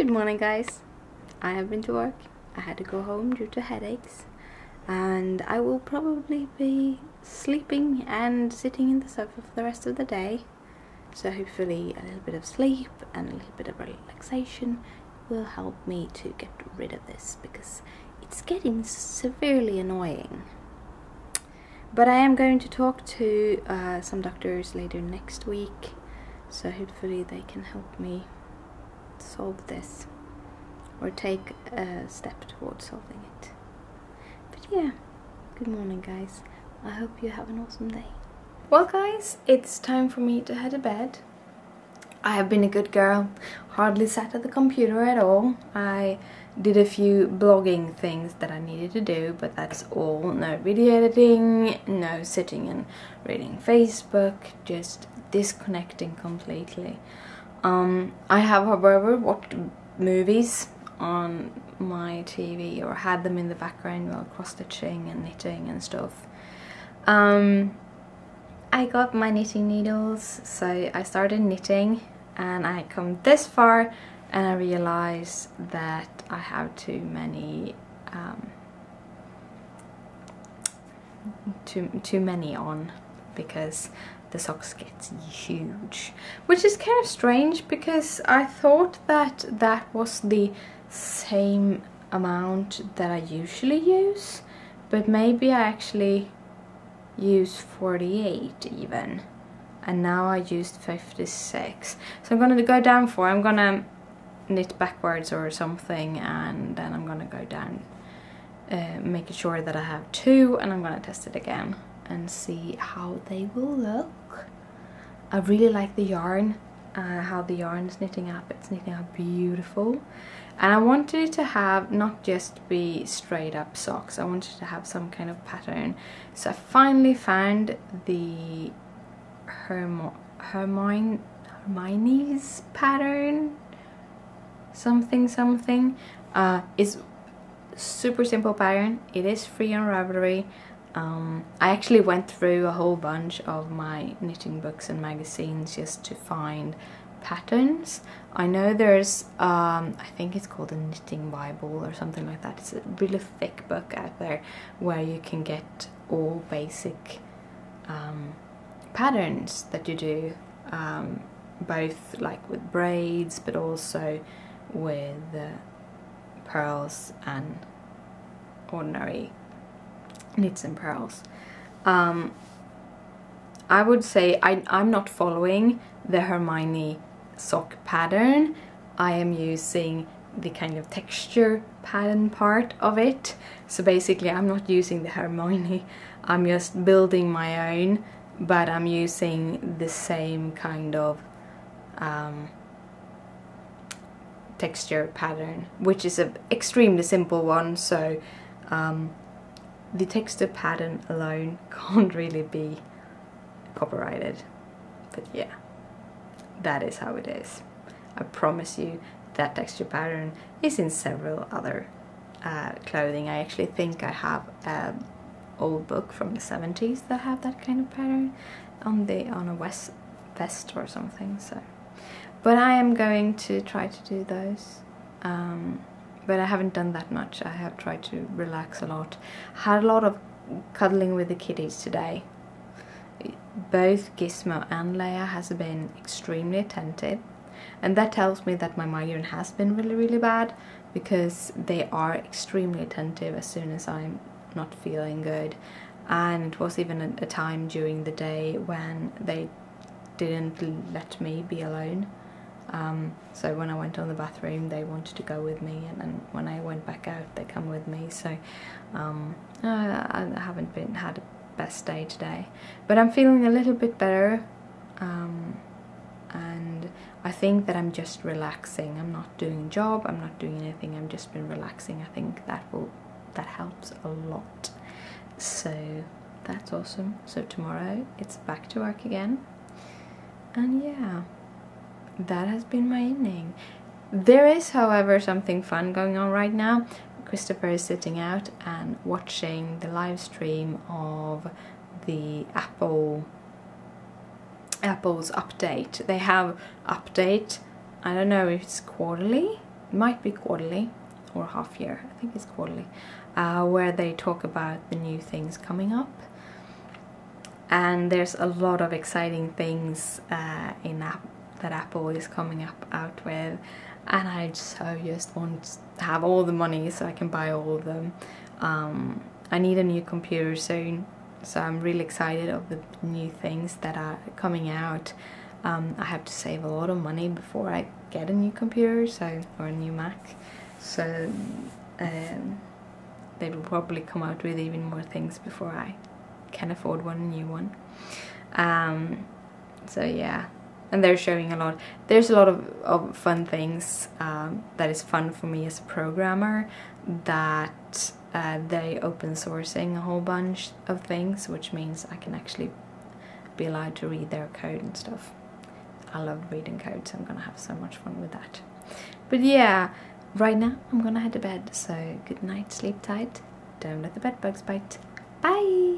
Good morning, guys. I have been to work. I had to go home due to headaches, and I will probably be sleeping and sitting in the sofa for the rest of the day. So hopefully a little bit of sleep and a little bit of relaxation will help me to get rid of this, because it's getting severely annoying. But I am going to talk to some doctors later next week, so hopefully they can help me solve this, or take a step towards solving it. But yeah, good morning, guys. I hope you have an awesome day. Well, guys, it's time for me to head to bed. I have been a good girl, hardly sat at the computer at all. I did a few blogging things that I needed to do, but that's all. No video editing, no sitting and reading Facebook, just disconnecting completely. I have, however, watched movies on my TV, or had them in the background while cross-stitching and knitting and stuff. I got my knitting needles, so I started knitting, and I come this far and I realized that I have too many too many on, because the socks get huge, which is kind of strange, because I thought that that was the same amount that I usually use, but maybe I actually use 48 even, and now I used 56. So I'm gonna go down 4. I'm gonna knit backwards or something, and then I'm gonna go down, making sure that I have 2, and I'm gonna test it again and see how they will look. I really like the yarn, how the yarn is knitting up. It's knitting up beautiful, and I wanted it to have not just be straight up socks. I wanted to have some kind of pattern. So I finally found the Hermione's pattern, something. It's super simple pattern. It is free on Ravelry. I actually went through a whole bunch of my knitting books and magazines just to find patterns. I know there's I think it's called a Knitting Bible or something like that. It's a really thick book out there where you can get all basic patterns that you do, both like with braids but also with pearls and ordinary knits and pearls. I would say I'm not following the Hermione sock pattern. I am using the kind of texture pattern part of it. So basically I'm not using the Hermione, I'm just building my own, but I'm using the same kind of texture pattern, which is an extremely simple one. So the texture pattern alone can't really be copyrighted, but yeah, that is how it is. I promise you that texture pattern is in several other clothing. I actually think I have an old book from the 70s that have that kind of pattern on a vest or something. So, but I am going to try to do those. But I haven't done that much. I have tried to relax a lot. Had a lot of cuddling with the kitties today. Both Gizmo and Leia has been extremely attentive, and that tells me that my migraine has been really bad, because they are extremely attentive as soon as I'm not feeling good. And it was even a time during the day when they didn't let me be alone. So when I went on the bathroom, they wanted to go with me, and then when I went back out, they come with me. So I haven't had a best day today, but I'm feeling a little bit better, and I think that I'm just relaxing. I'm not doing a job, I'm not doing anything, I've just been relaxing. I think that helps a lot. So that's awesome. So tomorrow it's back to work again, and yeah, that has been my evening. There is, however, something fun going on right now. Christopher is sitting out and watching the live stream of the Apple's update. They have update, I don't know if it's quarterly, might be quarterly or half year, I think it's quarterly, where they talk about the new things coming up. And there's a lot of exciting things that Apple is coming out with, and I just want to have all the money so I can buy all of them. I need a new computer soon, so I'm really excited of the new things that are coming out. I have to save a lot of money before I get a new computer, or a new Mac, so they will probably come out with even more things before I can afford a new one. So yeah, and they're showing a lot. There's a lot of fun things that is fun for me as a programmer, that they open sourcing a whole bunch of things, which means I can actually be allowed to read their code and stuff. I love reading code, so I'm gonna have so much fun with that. But yeah, right now I'm gonna head to bed, so good night, sleep tight, don't let the bed bugs bite. Bye!